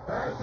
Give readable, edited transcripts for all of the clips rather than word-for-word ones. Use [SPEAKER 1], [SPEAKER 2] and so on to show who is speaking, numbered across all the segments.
[SPEAKER 1] नमस्कार,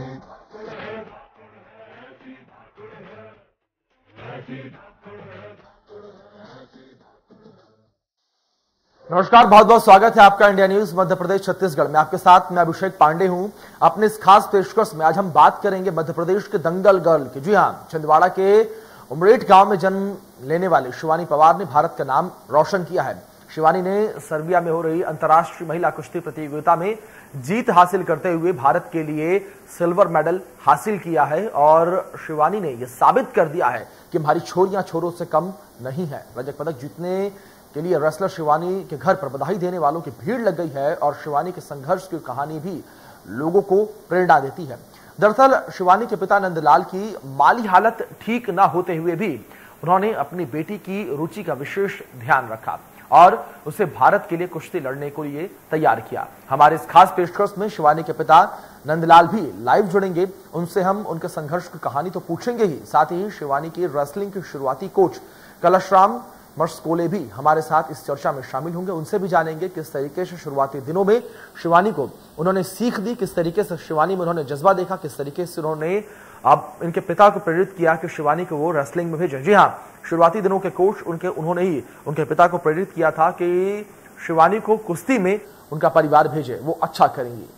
[SPEAKER 1] बहुत बहुत स्वागत है आपका इंडिया न्यूज मध्य प्रदेश छत्तीसगढ़ में। आपके साथ मैं अभिषेक पांडे हूं। अपने इस खास पेशकश में आज हम बात करेंगे मध्य प्रदेश के दंगल गर्ल की। जी हां, छिंदवाड़ा के उमरेठ गांव में जन्म लेने वाली शिवानी पवार ने भारत का नाम रोशन किया है। शिवानी ने सर्बिया में हो रही अंतर्राष्ट्रीय महिला कुश्ती प्रतियोगिता में जीत हासिल करते हुए भारत के लिए सिल्वर मेडल हासिल किया है और शिवानी ने यह साबित कर दिया है कि हमारी छोरियां छोरों से कम नहीं है। रजत पदक जीतने के लिए रेसलर शिवानी के घर पर बधाई देने वालों की भीड़ लग गई है और शिवानी के संघर्ष की कहानी भी लोगों को प्रेरणा देती है। दरअसल शिवानी के पिता नंदलाल की माली हालत ठीक ना होते हुए भी उन्होंने अपनी बेटी की रुचि का विशेष ध्यान रखा और उसे भारत के लिए कुश्ती लड़ने के लिए तैयार किया। हमारे इस खास पेशकश में शिवानी के पिता नंदलाल भी लाइव जुड़ेंगे। उनसे हम उनके संघर्ष की कहानी तो पूछेंगे ही, साथ ही शिवानी की रेसलिंग के शुरुआती कोच कलशराम मर्सकोले भी हमारे साथ इस चर्चा में शामिल होंगे। उनसे भी जानेंगे किस तरीके से शुरुआती दिनों में शिवानी को उन्होंने सीख दी, किस तरीके से शिवानी में उन्होंने जज्बा देखा, किस तरीके से उन्होंने अब इनके पिता को प्रेरित किया कि शिवानी को वो रेसलिंग में भेजे। जी हाँ, शुरुआती दिनों के कोच उन्होंने ही उनके पिता को प्रेरित किया था कि शिवानी को कुश्ती में उनका परिवार भेजे, वो अच्छा करेंगी।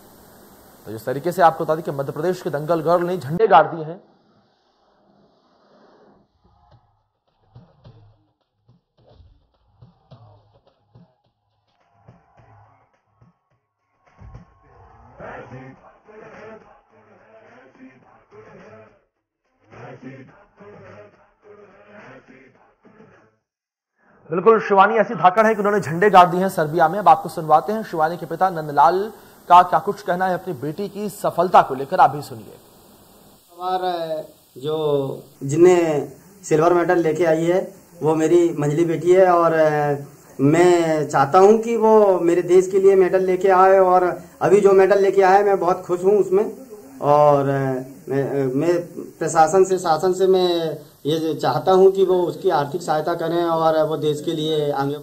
[SPEAKER 1] तो जिस तरीके से आपको बता दें कि मध्य प्रदेश के दंगल गर्ल ने झंडे गाड़ दिए हैं। बिल्कुल, शिवानी ऐसी धाकड़ है कि उन्होंने झंडे गाड़ दिए हैं सर्बिया में। अब आपको सुनवाते हैं शिवानी के पिता नंदलाल का क्या कुछ कहना है अपनी बेटी की सफलता को लेकर। आप भी सुनिए।
[SPEAKER 2] हमारा जो जिन्ने सिल्वर मेडल लेके आई है वो मेरी मंजली बेटी है और मैं चाहता हूं कि वो मेरे देश के लिए मेडल लेके आए और अभी जो मेडल लेके आया है मैं बहुत खुश हूं उसमें। और मैं प्रशासन से शासन से मैं ये चाहता हूं कि वो उसकी आर्थिक सहायता करें और वो देश के लिए आगे।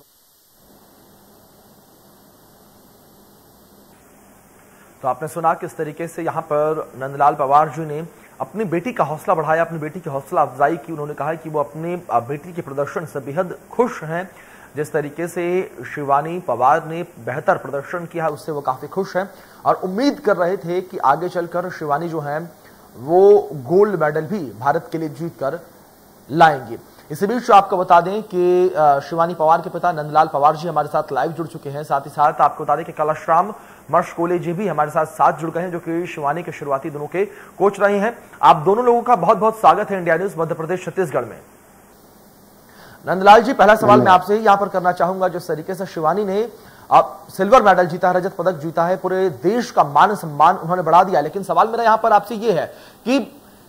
[SPEAKER 1] तो आपने सुना किस तरीके से यहाँ पर नंदलाल पवार जी ने अपनी बेटी का हौसला बढ़ाया, अपनी बेटी की हौसला अफजाई की। उन्होंने कहा कि वो अपने बेटी के प्रदर्शन से बेहद खुश हैं। जिस तरीके से शिवानी पवार ने बेहतर प्रदर्शन किया उससे वो काफी खुश हैं और उम्मीद कर रहे थे कि आगे चलकर शिवानी जो है वो गोल्ड मेडल भी भारत के लिए जीत कर लाएंगी। इसी बीच आपको बता दें कि शिवानी पवार के पिता नंदलाल पवार जी हमारे साथ लाइव जुड़ चुके हैं। साथ ही साथ आपको बता दें कि कलशराम मर्सकोले जी भी हमारे साथ जुड़ गए हैं, जो कि शिवानी के शुरुआती दिनों के कोच रहे हैं। आप दोनों लोगों का बहुत बहुत स्वागत है इंडिया न्यूज मध्य प्रदेश छत्तीसगढ़ में। नंदलाल जी, पहला सवाल मैं आपसे यहां पर करना चाहूंगा। जिस तरीके से शिवानी ने अब सिल्वर मेडल जीता है, रजत पदक जीता है, पूरे देश का मान सम्मान उन्होंने बढ़ा दिया। लेकिन सवाल मेरा यहां पर आपसे यह है कि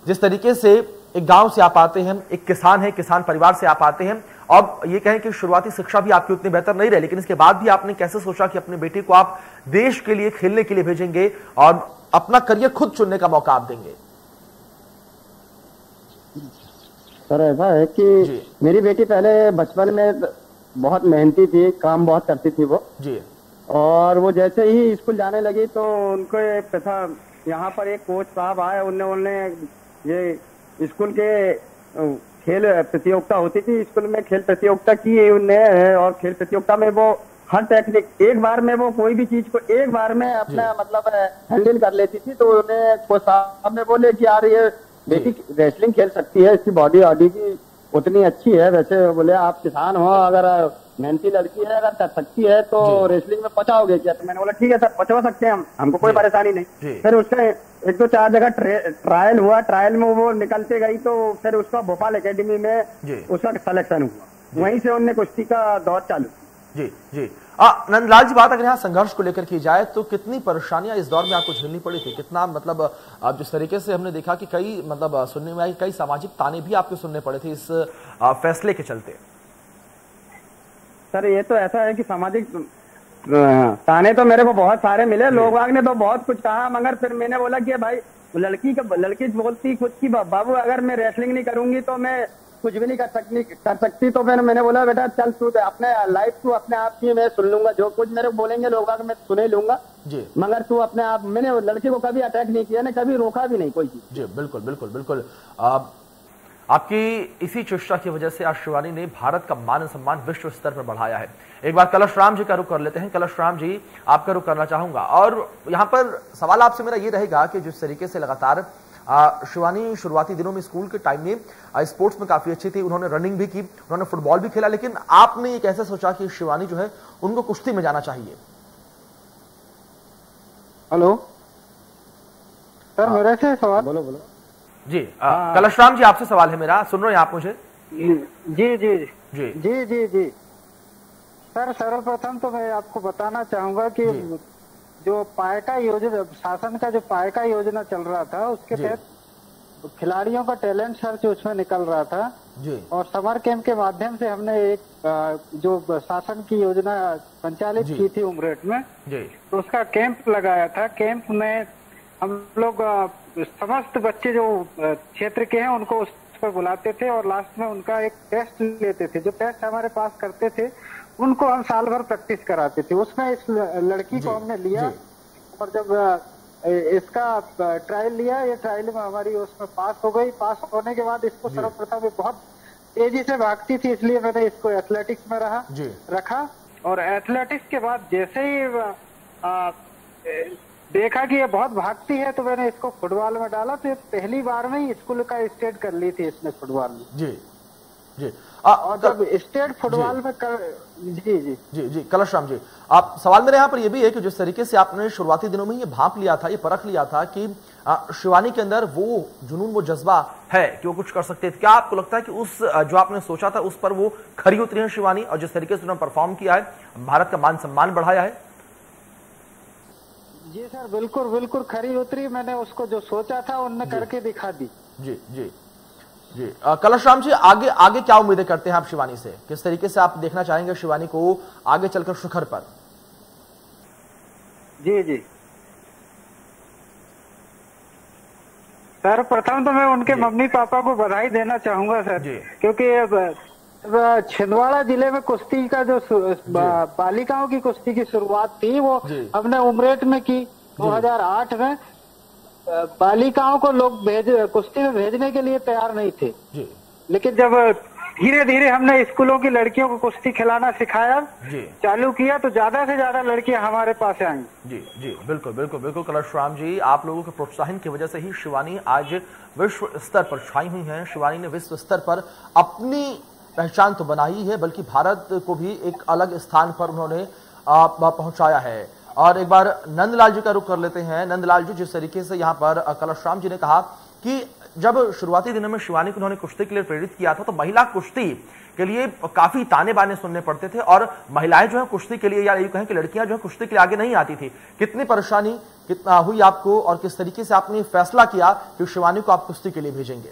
[SPEAKER 1] जिस तरीके से एक गांव से आप आते हैं, एक किसान है, किसान परिवार से आप आते हैं और ये कहें कि शुरुआती शिक्षा भी आपकी उतनी बेहतर नहीं रही, लेकिन इसके बाद भी आपने कैसे सोचा कि अपने बेटे को आप देश के लिए खेलने के लिए भेजेंगे और अपना करियर खुद चुनने का मौका आप देंगे?
[SPEAKER 2] सर ऐसा है कि मेरी बेटी पहले बचपन में बहुत मेहनती थी, काम बहुत करती थी वो जी। और वो जैसे ही स्कूल जाने लगी तो उनको पता यहाँ पर एक कोच साहब आए, उन्होंने ये स्कूल के खेल प्रतियोगिता होती थी, स्कूल में खेल प्रतियोगिता की उन्हें और खेल प्रतियोगिता में वो हर टेक्निक एक बार में वो कोई भी चीज को एक बार में अपना मतलब हैंडल कर लेती थी। तो उन्हें कोच साहब ने बोले कि यार ये बेटी रेसलिंग खेल सकती है, इसकी बॉडी की उतनी अच्छी है। वैसे बोले आप किसान हो, अगर मेहनती लड़की है, अगर कर सकती है तो रेसलिंग में पहुंचाओगे क्या? तो मैंने बोला ठीक है सर, पहुंचा सकते हैं हमको कोई परेशानी नहीं। फिर उसका 1-2-4 जगह ट्रायल हुआ, ट्रायल में वो निकलते गई तो फिर उसका भोपाल एकेडमी में उसका सिलेक्शन हुआ, वहीं से उन्होंने कुश्ती का दौर चालू।
[SPEAKER 1] जी जी। नंदलाल जी, बात अगर यहाँ संघर्ष को लेकर की जाए तो कितनी परेशानियां इस दौर में आपको झेलनी पड़ी थी? कितना मतलब जिस तरीके से हमने देखा कि कई मतलब सुनने में आई कई सामाजिक ताने भी आपको सुनने पड़े थे इस फैसले के चलते।
[SPEAKER 2] सर ये तो ऐसा है कि सामाजिक ताने तो मेरे को बहुत सारे मिले, लोग ने तो बहुत कुछ कहा, मगर फिर मैंने बोला कि भाई लड़की बोलती खुद की बाबू अगर मैं रेसलिंग नहीं करूंगी तो मैं कुछ भी नहीं कर सकती। तो मैंने बोला बेटा चल तू अपने लाइफ तू अपने आप की, मैं सुन लूंगा, जो कुछ मेरे बोलेंगे लोग मैं सुने लूंगा जी, मगर तू अपने आप। मैंने लड़की को कभी अटैक नहीं किया, ने कभी रोका भी नहीं कोई चीज।
[SPEAKER 1] जी बिल्कुल बिल्कुल बिल्कुल। आपकी इसी चेष्टा की वजह से आज शिवानी ने भारत का मान सम्मान विश्व स्तर पर बढ़ाया है। एक बार कलश राम जी का रुख कर लेते हैं। कलश राम जी, आपका रुख करना चाहूंगा, और यहां पर सवाल आपसे मेरा ये रहेगा कि जिस तरीके से लगातार शिवानी शुरुआती दिनों में स्कूल के टाइम में स्पोर्ट्स में काफी अच्छी थी, उन्होंने रनिंग भी की, उन्होंने फुटबॉल भी खेला, लेकिन आपने ये कैसे सोचा कि शिवानी जो है उनको कुश्ती में जाना चाहिए?
[SPEAKER 3] हेलो सर, मेरा से सवाल।
[SPEAKER 2] बोलो बोलो
[SPEAKER 1] जी। कलश राम जी, आपसे सवाल है मेरा, सुन रहे हैं आप मुझे?
[SPEAKER 3] जी जी जी
[SPEAKER 1] जी
[SPEAKER 3] जी जी जी सर, सर्वप्रथम तो मैं आपको बताना चाहूंगा कि जो पायका योजना, शासन का जो पायका योजना चल रहा था, उसके तहत खिलाड़ियों का टैलेंट सर्च उसमें निकल रहा था जी। और समर कैंप के माध्यम से हमने एक जो शासन की योजना संचालित की थी उमरेठ में जी, तो उसका कैंप लगाया था। कैंप में हम लोग समस्त बच्चे जो क्षेत्र के हैं उनको उस पर बुलाते थे और लास्ट में उनका एक टेस्ट लेते थे। जो टेस्ट हमारे पास करते थे उनको हम साल भर प्रैक्टिस कराते थे। उसमें इस लड़की को हमने लिया और जब इसका ट्रायल लिया, ये ट्रायल में हमारी उसमें पास हो गई। पास होने के बाद इसको सर्वप्रथम बहुत तेजी से भागती थी, इसलिए मैंने इसको एथलेटिक्स में रखा। और एथलेटिक्स के बाद जैसे ही देखा कि ये बहुत भागती है तो मैंने इसको फुटबॉल में डाला। तो पहली बार में ही स्कूल का स्टेट कर ली थी इसने फुटबॉल में जी
[SPEAKER 1] जी।
[SPEAKER 3] और जब स्टेट फुटबॉल में जी जी
[SPEAKER 1] जी जी कलश राम जी, आप सवाल मेरे यहाँ पर यह भी है कि जिस तरीके से आपने शुरुआती दिनों में ये भांप लिया था, ये परख लिया था कि शिवानी के अंदर वो जुनून, वो जज्बा है कि वो कुछ कर सकते थे, क्या आपको लगता है कि उस जो आपने सोचा था उस पर वो खरी उतरी है शिवानी, और जिस तरीके से उन्होंने परफॉर्म किया है, भारत का मान सम्मान बढ़ाया है?
[SPEAKER 3] जी सर, बिल्कुल बिल्कुल खरी उतरी। मैंने उसको जो सोचा था उनने करके दिखा दी।
[SPEAKER 1] जी जी जी। कलश राम जी, आगे आगे क्या उम्मीदें करते हैं आप शिवानी से? किस तरीके से आप देखना चाहेंगे शिवानी को आगे चलकर शिखर पर?
[SPEAKER 3] जी जी सर, प्रथम तो मैं उनके मम्मी पापा को बधाई देना चाहूंगा सर, क्योंकि छिंदवाड़ा जिले में कुश्ती का जो बालिकाओं की कुश्ती की शुरुआत थी वो हमने उमरेठ में की 2008 में। बालिकाओं को लोग कुश्ती में भेजने के लिए तैयार नहीं थे जी। लेकिन जब धीरे धीरे हमने स्कूलों की लड़कियों को कुश्ती खिलाना सिखाया चालू किया तो ज्यादा से ज्यादा लड़कियां हमारे पास आई।
[SPEAKER 1] जी जी बिल्कुल बिल्कुल बिल्कुल। कलश राम जी, आप लोगों के प्रोत्साहन की वजह से ही शिवानी आज विश्व स्तर पर छाई हुई हैं। शिवानी ने विश्व स्तर पर अपनी पहचान तो बनाई है, बल्कि भारत को भी एक अलग स्थान पर उन्होंने पहुंचाया है। और एक बार नंदलाल जी का रुख कर लेते हैं। नंदलाल जी, जिस तरीके से यहाँ पर कलश राम जी ने कहा कि जब शुरुआती दिनों में शिवानी को उन्होंने कुश्ती के लिए प्रेरित किया था तो महिला कुश्ती के लिए काफी ताने बाने सुनने पड़ते थे, और महिलाएं जो है कुश्ती के लिए, या ये कहें कि लड़कियां जो है कुश्ती के लिए आगे नहीं आती थी। कितनी परेशानी कितना हुई आपको, और किस तरीके से आपने फैसला किया कि शिवानी को आप कुश्ती के लिए भेजेंगे?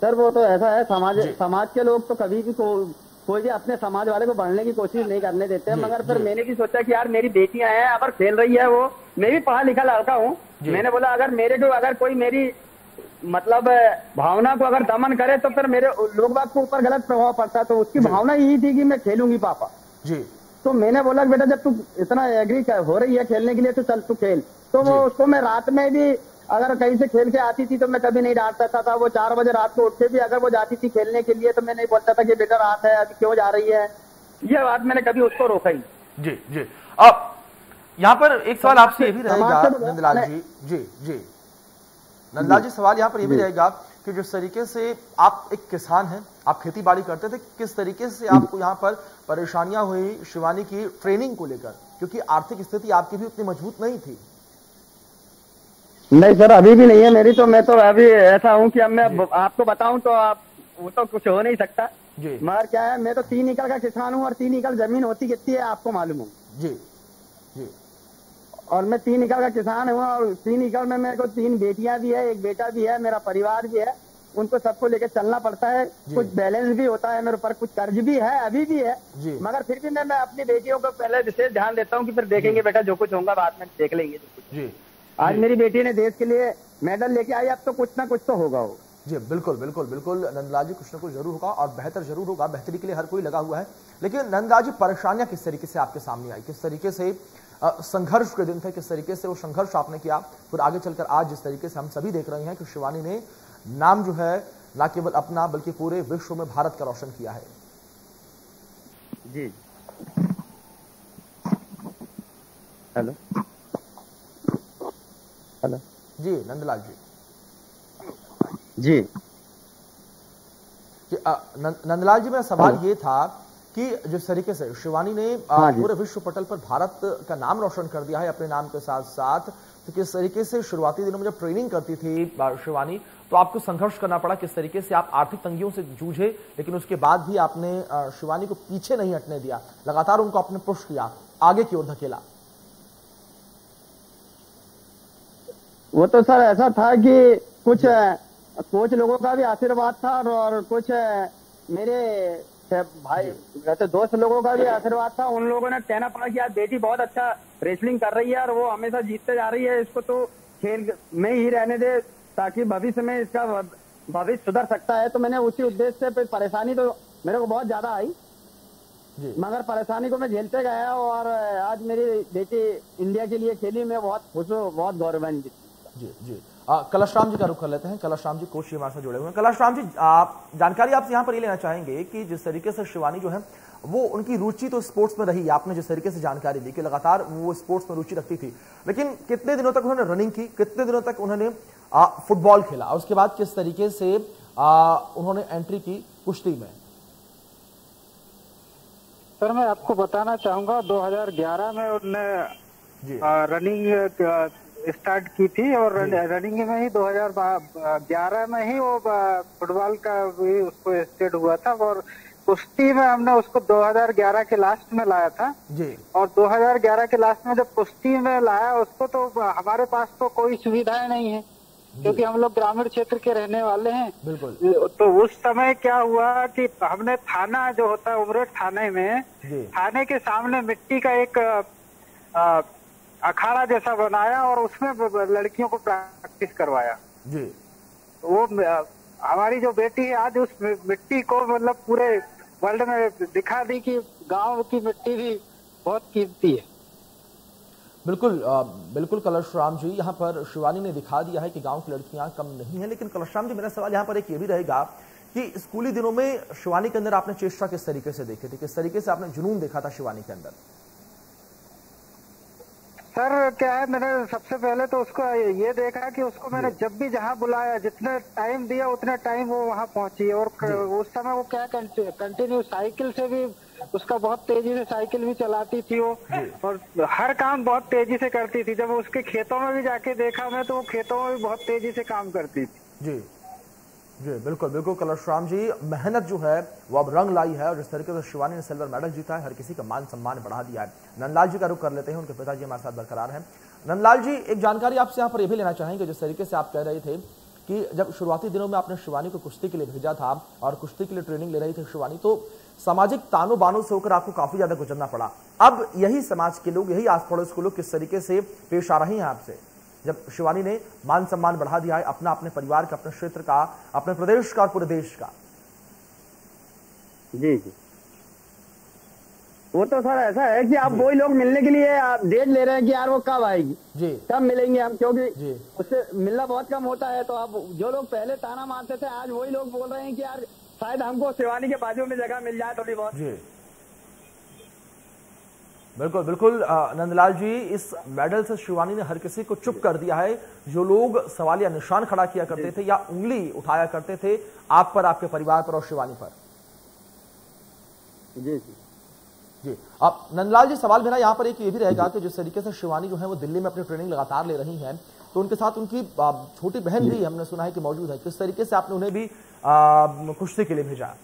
[SPEAKER 2] सर वो तो ऐसा है, समाज के लोग तो कभी भी कोई भी अपने समाज वाले को बढ़ने की कोशिश नहीं करने देते हैं। मगर फिर मैंने भी सोचा कि यार मेरी बेटियां हैं, अगर खेल रही है वो, मैं भी पढ़ा लिखा लड़का हूँ, मैंने बोला अगर कोई मेरी मतलब भावना को अगर दमन करे तो फिर मेरे लोग बाग के ऊपर गलत प्रभाव पड़ता है। तो उसकी भावना यही थी कि मैं खेलूंगी पापा जी। तो मैंने बोला बेटा जब तू इतना एग्री हो रही है खेलने के लिए तो चल तू खेल। तो वो उसको मैं रात में भी अगर कहीं से खेल के आती थी तो मैं कभी नहीं डांटता था। वो 4 बजे रात को उठ के भी अगर वो जाती थी खेलने के लिए तो मैं नहीं बोलता था कि बेटा रात है अभी क्यों जा रही है, ये बात मैंने कभी उसको रोका ही।
[SPEAKER 1] जी जी। अब यहाँ पर एक सवाल आपसे ये भी रहेगा नंदलाल जी, जी जी नंदलाल जी, सवाल यहाँ पर ये भी रहेगा कि जिस तरीके से आप एक किसान हैं, आप खेती बाड़ी करते थे, किस तरीके से आपको यहाँ पर परेशानियां हुई शिवानी की ट्रेनिंग को लेकर, क्योंकि आर्थिक स्थिति आपकी भी उतनी मजबूत नहीं थी?
[SPEAKER 2] नहीं सर, अभी भी नहीं है मेरी। तो मैं तो अभी ऐसा हूँ कि अब मैं आपको बताऊं तो आप वो तो कुछ हो नहीं सकता जी। मगर क्या है, मैं तो 3 एकड़ का किसान हूँ और 3 एकड़ जमीन होती कितनी है आपको मालूम हो
[SPEAKER 1] जी जी।
[SPEAKER 2] और मैं 3 एकड़ का किसान हूँ और 3 एकड़ में मेरे को 3 बेटियां भी है, एक बेटा भी है, मेरा परिवार भी है, उनको सबको लेकर चलना पड़ता है। कुछ बैलेंस भी होता है मेरे ऊपर, कुछ कर्ज भी है, अभी भी है, मगर फिर भी मैं अपनी बेटियों को पहले विशेष ध्यान देता हूँ कि फिर देखेंगे बेटा जो कुछ होगा बाद में देख लेंगे जी। आज मेरी बेटी ने देश के लिए मेडल लेके आई, अब तो कुछ ना कुछ तो होगा वो
[SPEAKER 1] जी बिल्कुल बिल्कुल बिल्कुल नंदलाल जी, कुछ ना कुछ जरूर होगा और बेहतर जरूर होगा, बेहतरी के लिए हर कोई लगा हुआ है। लेकिन नंदलाल जी, परेशानियां किस तरीके से आपके सामने आई, किस तरीके से संघर्ष के दिन थे, किस तरीके से वो संघर्ष आपने किया, फिर आगे चलकर आज जिस तरीके से हम सभी देख रहे हैं कि शिवानी ने नाम जो है न केवल अपना बल्कि पूरे विश्व में भारत का रोशन किया है।
[SPEAKER 2] जी हेलो हेलो
[SPEAKER 1] जी नंदलाल जी,
[SPEAKER 2] जी
[SPEAKER 1] नंदलाल जी, मेरा सवाल ये था कि जिस तरीके से शिवानी ने पूरे विश्व पटल पर भारत का नाम रोशन कर दिया है अपने नाम के साथ साथ, तो किस तरीके से शुरुआती दिनों में जब ट्रेनिंग करती थी शिवानी, तो आपको संघर्ष करना पड़ा, किस तरीके से आप आर्थिक तंगियों से जूझे, लेकिन उसके बाद भी आपने शिवानी को पीछे नहीं हटने दिया, लगातार उनको आपने पुश किया, आगे की ओर धकेला?
[SPEAKER 2] वो तो सर ऐसा था कि कुछ कोच लोगों का भी आशीर्वाद था और कुछ मेरे भाई वैसे दोस्त लोगों का भी आशीर्वाद था। उन लोगों ने कहना पड़ा कि यार बेटी बहुत अच्छा रेसलिंग कर रही है और वो हमेशा जीतते जा रही है, इसको तो खेल में ही रहने दे ताकि भविष्य में इसका भविष्य सुधर सकता है। तो मैंने उसी उद्देश्य से, परेशानी तो मेरे को बहुत ज्यादा आई मगर परेशानी को मैं झेलते गया और आज मेरी बेटी इंडिया के लिए खेली, मैं बहुत खुश हूँ, बहुत गौरवान्वित।
[SPEAKER 1] जी जी कलशराम जी का रुख कर लेते हैं। कलशराम जी कोच हमारे साथ जुड़े हुए हैं। कलशराम जी, आप जानकारी आपसे यहाँ पर ये लेना चाहेंगे कि जिस तरीके से शिवानी जो है वो, उनकी रुचि तो स्पोर्ट्स में रही, आपने जिस तरीके से जानकारी दी कि लगातार वो स्पोर्ट्स में रुचि रखती थी, लेकिन कितने दिनों तक उन्होंने रनिंग की, कितने दिनों तक उन्होंने फुटबॉल खेला, और उसके बाद किस तरीके से उन्होंने एंट्री की कुश्ती में?
[SPEAKER 3] सर मैं आपको बताना चाहूंगा 2011 में उन्होंने रनिंग स्टार्ट की थी और रनिंग में ही 2011 में ही वो फुटबॉल का भी उसको स्टेट हुआ था और कुश्ती में हमने उसको 2011 के लास्ट में लाया था जी। और 2011 के लास्ट में जब कुश्ती में लाया उसको, तो हमारे पास तो कोई सुविधाएं नहीं है क्योंकि हम लोग ग्रामीण क्षेत्र के रहने वाले हैं। बिल्कुल। तो उस समय क्या हुआ कि हमने थाना जो होता है उमरेठ थाने में, थाने के सामने मिट्टी का एक अखाड़ा जैसा बनाया और उसमें लड़कियों को प्रैक्टिस करवाया जी। वो हमारी जो बेटी है आज उस मिट्टी को मतलब पूरे वर्ल्ड में दिखा दी कि गांव की मिट्टी भी बहुत कीमती है।
[SPEAKER 1] बिल्कुल बिल्कुल कलशराम जी, यहाँ पर शिवानी ने दिखा दिया है कि गांव की लड़कियां कम नहीं है। लेकिन कलशराम जी, मेरा सवाल यहाँ पर एक ये भी रहेगा कि स्कूली दिनों में शिवानी के अंदर आपने चेष्टा किस तरीके से देखी थी, किस तरीके से आपने जुनून देखा था शिवानी के अंदर?
[SPEAKER 3] सर क्या है, मैंने सबसे पहले तो उसको ये देखा कि उसको मैंने जब भी जहाँ बुलाया, जितने टाइम दिया उतने टाइम वो वहाँ पहुंची और उस समय वो क्या कंटिन्यू साइकिल से भी उसका बहुत तेजी से साइकिल भी चलाती थी वो और हर काम बहुत तेजी से करती थी। जब उसके खेतों में भी जाके देखा मैं, तो वो खेतों में भी बहुत तेजी से काम करती थी जी
[SPEAKER 1] जी। बिल्कुल बिल्कुल कलशराम जी, मेहनत जो है वो अब रंग लाई है और जिस तरीके से शिवानी ने सिल्वर मेडल जीता है, हर किसी का मान सम्मान बढ़ा दिया है। नंदलाल जी का रुख कर लेते हैं, उनके पिताजी हमारे साथ बरकरार हैं। नंदलाल जी, एक जानकारी आपसे यहाँ पर यह भी लेना चाहेंगे, जिस तरीके से आप कह रहे थे कि जब शुरुआती दिनों में आपने शिवानी को कुश्ती के लिए भेजा था और कुश्ती के लिए ट्रेनिंग ले रही थी शिवानी, तो सामाजिक तानों बानों से होकर आपको काफी ज्यादा गुजरना पड़ा। अब यही समाज के लोग, यही आस पड़ोस के लोग किस तरीके से पेश आ रहे हैं आपसे, जब शिवानी ने मान सम्मान बढ़ा दिया है अपना, अपने परिवार का, अपने क्षेत्र का, अपने प्रदेश का और पूरे देश का?
[SPEAKER 2] जी जी, वो तो सर ऐसा है कि आप वही लोग मिलने के लिए आप डेट ले रहे हैं कि यार वो कब आएगी जी, कब मिलेंगे हम, क्योंकि उससे मिलना बहुत कम होता है। तो अब जो लोग पहले ताना मारते थे, आज वही लोग बोल रहे हैं कि यार शायद हमको शिवानी के बाजू में जगह मिल जाए थोड़ी बहुत जी।
[SPEAKER 1] बिल्कुल बिल्कुल नंदलाल जी, इस मेडल से शिवानी ने हर किसी को चुप कर दिया है। जो लोग सवाल या निशान खड़ा किया करते थे या उंगली उठाया करते थे आप पर, आपके परिवार पर और शिवानी पर।
[SPEAKER 2] जी जी
[SPEAKER 1] जी। अब नंदलाल जी, सवाल मेरा यहाँ पर एक ये भी रहेगा कि जिस तरीके से शिवानी जो है वो दिल्ली में अपनी ट्रेनिंग लगातार ले रही हैं, तो उनके साथ उनकी छोटी बहन भी हमने सुना है कि मौजूद है, किस तरीके से आपने उन्हें भी कुश्ती के लिए भेजा?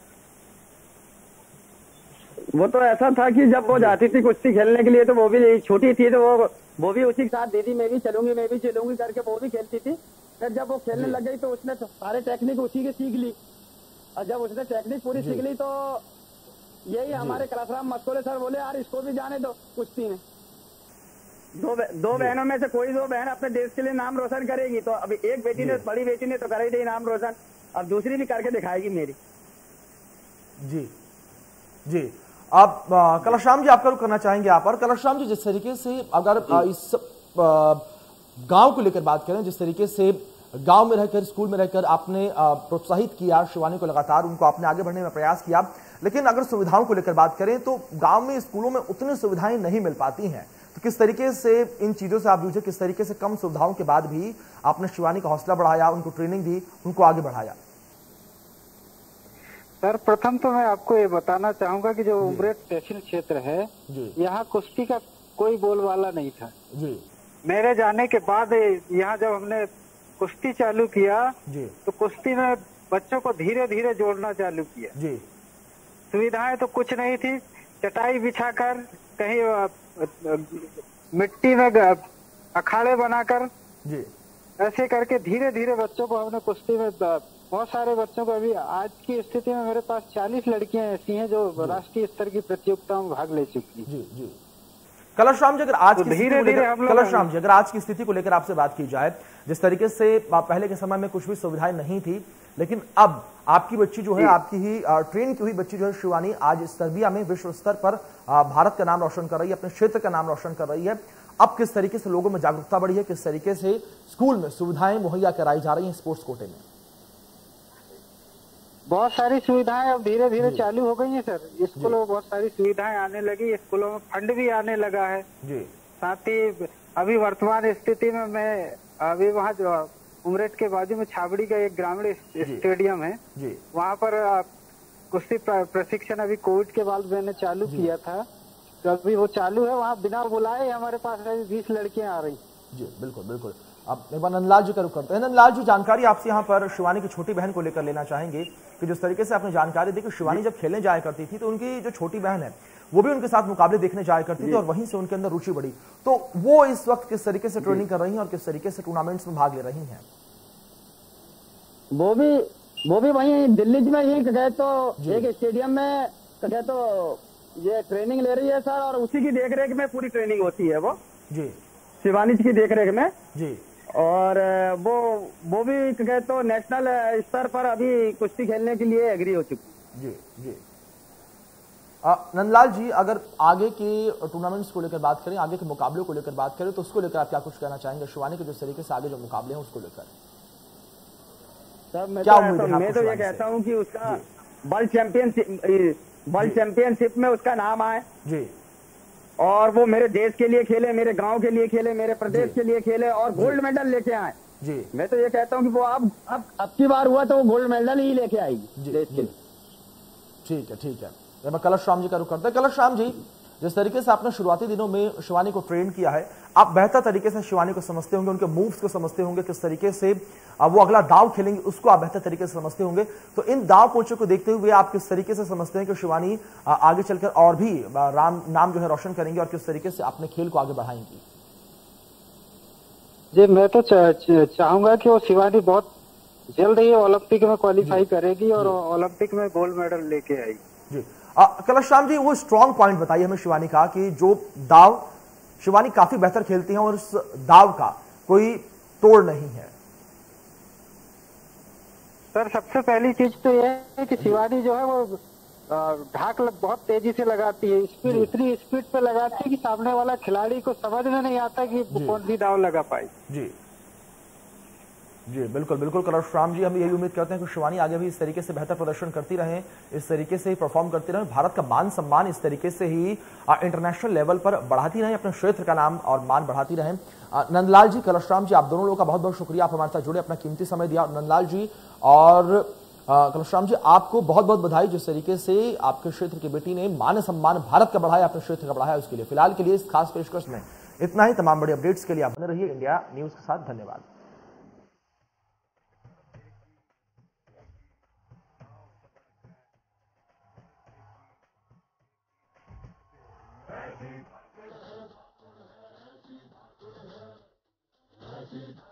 [SPEAKER 2] वो तो ऐसा था कि जब वो जाती थी कुश्ती खेलने के लिए तो वो भी छोटी थी, तो वो भी उसी के साथ दीदी मैं भी चलूंगी करके वो भी खेलती थी। फिर जब वो खेलने लग गई तो उसने सारे टेक्निक उसी के सीख ली और जब उसने टेक्निक पूरी सीख ली तो यही हमारे कलशराम मस्कोले सर बोले यार इसको भी जाने दो कुश्ती में। दो बहनों में से कोई दो बहन अपने देश के लिए नाम रोशन करेगी। तो अभी एक बेटी ने, बड़ी बेटी ने तो कर ही दी नाम रोशन, अब दूसरी भी करके दिखाएगी मेरी।
[SPEAKER 1] जी जी। अब कलश राम जी आपका रुख करना चाहेंगे आप, और कलश राम जी जिस तरीके से अगर इस गांव को लेकर बात करें, जिस तरीके से गांव में रहकर, स्कूल में रहकर आपने प्रोत्साहित किया शिवानी को, लगातार उनको आपने आगे बढ़ने में प्रयास किया, लेकिन अगर सुविधाओं को लेकर बात करें तो गांव में, स्कूलों में उतनी सुविधाएं नहीं मिल पाती हैं, तो किस तरीके से इन चीजों से आप जूझे, किस तरीके से कम सुविधाओं के बाद भी आपने शिवानी का हौसला बढ़ाया, उनको ट्रेनिंग दी, उनको आगे बढ़ाया?
[SPEAKER 3] सर प्रथम तो मैं आपको ये बताना चाहूंगा कि जो उमरेठ तहसील क्षेत्र है, यहाँ कुश्ती का कोई बोलबाला नहीं था जी। मेरे जाने के बाद यहाँ जब हमने कुश्ती चालू किया जी, तो कुश्ती में बच्चों को धीरे धीरे जोड़ना चालू किया जी। सुविधाएं तो कुछ नहीं थी, चटाई बिछाकर, कहीं मिट्टी में अखाड़े बनाकर जी, ऐसे करके धीरे धीरे बच्चों को हमने कुश्ती में, बहुत सारे बच्चों को, अभी आज की स्थिति में मेरे पास 40 लड़कियां ऐसी हैं जो राष्ट्रीय स्तर की प्रतियोगिताओं में भाग ले चुकी हैं जी।
[SPEAKER 1] कलश राम जी, अगर आज की स्थिति को लेकर आपसे बात की जाए, जिस तरीके से पहले के समय में कुछ भी सुविधाएं नहीं थी, लेकिन अब आपकी बच्ची जो है, आपकी ही ट्रेन की हुई बच्ची जो है शिवानी, आज सर्बिया में विश्व स्तर पर भारत का नाम रोशन कर रही है, अपने क्षेत्र का नाम रोशन कर रही है। अब किस तरीके से लोगों में जागरूकता बढ़ी है, किस तरीके से स्कूल में सुविधाएं मुहैया कराई जा रही है स्पोर्ट्स कोटे में?
[SPEAKER 3] बहुत सारी सुविधाएं अब धीरे धीरे चालू हो गई हैं सर। स्कूलों में बहुत सारी सुविधाएं आने लगी, स्कूलों में फंड भी आने लगा है जी। साथ ही अभी वर्तमान स्थिति में मैं अभी वहाँ जो उमरेठ के बाजू में छाबड़ी का एक ग्रामीण स्टेडियम है जी, वहाँ पर कुश्ती प्रशिक्षण अभी कोविड के बाद मैंने चालू किया था, तो अभी वो चालू है। वहाँ बिना बुलाए हमारे पास अभी 20 लड़कियां आ रही
[SPEAKER 1] जी। बिल्कुल बिल्कुल। अब एक बार नंदलाल जी का रुख करते हैं। नंदलाल जी, जानकारी आपसे यहाँ पर शिवानी की छोटी बहन को लेकर लेना चाहेंगे कि जिस तरीके से आपने जानकारी दी कि शिवानी जब खेलने जाया करती थी तो उनकी जो छोटी बहन है वो भी उनके साथ मुकाबले देखने जाया करती थी और वहीं से उनके अंदर रुचि बढ़ी, तो वो इस वक्त किस तरीके से ट्रेनिंग कर रही हैं और किस तरीके से टूर्नामेंट्स में भाग ले रही हैं?
[SPEAKER 2] वो भी वहीं दिल्ली में ही गए तो एक स्टेडियम में गए तो ये ट्रेनिंग ले रही है सर, और उसी की देखरेख में पूरी ट्रेनिंग होती है वो जी, शिवानी जी की देखरेख में जी। और वो भी गए तो नेशनल स्तर पर अभी कुश्ती खेलने के लिए एग्री हो चुकी
[SPEAKER 1] जी जी। नंदलाल जी, अगर आगे के टूर्नामेंट्स को लेकर बात करें, आगे के मुकाबलों को लेकर बात करें, तो उसको लेकर आप क्या कुछ कहना चाहेंगे? शिवानी के जिस तरीके से आगे जो मुकाबले हैं उसको लेकर
[SPEAKER 2] सर मैं तो ये कहता हूँ कि उसका वर्ल्ड चैंपियनशिप में उसका नाम आए जी, और वो मेरे देश के लिए खेले, मेरे गांव के लिए खेले, मेरे प्रदेश के लिए खेले और गोल्ड मेडल लेके आए जी। मैं तो ये कहता हूँ कि वो अब की बार हुआ तो वो गोल्ड मेडल ही लेके आएगी देश के लिए।
[SPEAKER 1] ठीक है ठीक है। मैं कलश राम जी का रुख करते हैं। कलश राम जी, जिस तरीके से आपने शुरुआती दिनों में शिवानी को ट्रेन किया है, आप बेहतर तरीके से शिवानी को समझते होंगे, उनके मूव्स को समझते होंगे, किस तरीके से वो अगला दाव खेलेंगे उसको आप बेहतर तरीके से समझते होंगे, तो इन दाव पोचों को देखते हुए आप किस तरीके से समझते हैं कि शिवानी आगे चलकर और भी नाम जो है रोशन करेंगे और किस तरीके से अपने खेल को आगे बढ़ाएंगी?
[SPEAKER 3] जी मैं तो चाहूंगा कि वो शिवानी बहुत जल्द ही ओलंपिक में क्वालिफाई करेगी और ओलंपिक में गोल्ड मेडल लेके आएगी जी।
[SPEAKER 1] कलश राम जी, वो स्ट्रॉन्ग पॉइंट बताइए हमें शिवानी का, कि जो दाव शिवानी काफी बेहतर खेलती है और उस दाव का कोई तोड़ नहीं है।
[SPEAKER 3] सर सबसे पहली चीज तो यह है कि शिवानी जो है वो ढाक बहुत तेजी से लगाती है, स्पीड इतनी स्पीड पे लगाती है कि सामने वाला खिलाड़ी को समझ में नहीं आता कि कौन सी दाव लगा पाई जी जी। बिल्कुल बिल्कुल कलश राम जी, हम यही उम्मीद करते हैं कि शिवानी आगे भी इस तरीके से बेहतर प्रदर्शन करती रहे, इस तरीके से ही परफॉर्म करती रहे, भारत का मान सम्मान इस तरीके से ही इंटरनेशनल लेवल पर बढ़ाती रहे, अपने क्षेत्र का नाम और मान बढ़ाती रहे। नंदलाल जी, कलश राम जी, आप दोनों लोगों का बहुत बहुत शुक्रिया, आप हमारे साथ जुड़े, अपना कीमती समय दिया। नंदलाल जी और कलश राम जी, आपको बहुत बहुत बधाई, जिस तरीके से आपके क्षेत्र की बेटी ने मान सम्मान भारत का बढ़ाया, अपने क्षेत्र का बढ़ाया, उसके लिए। फिलहाल के लिए इस खास पेशकश में इतना ही। तमाम बड़ी अपडेट्स के लिए आप बने रहिए इंडिया न्यूज के साथ। धन्यवाद। I see.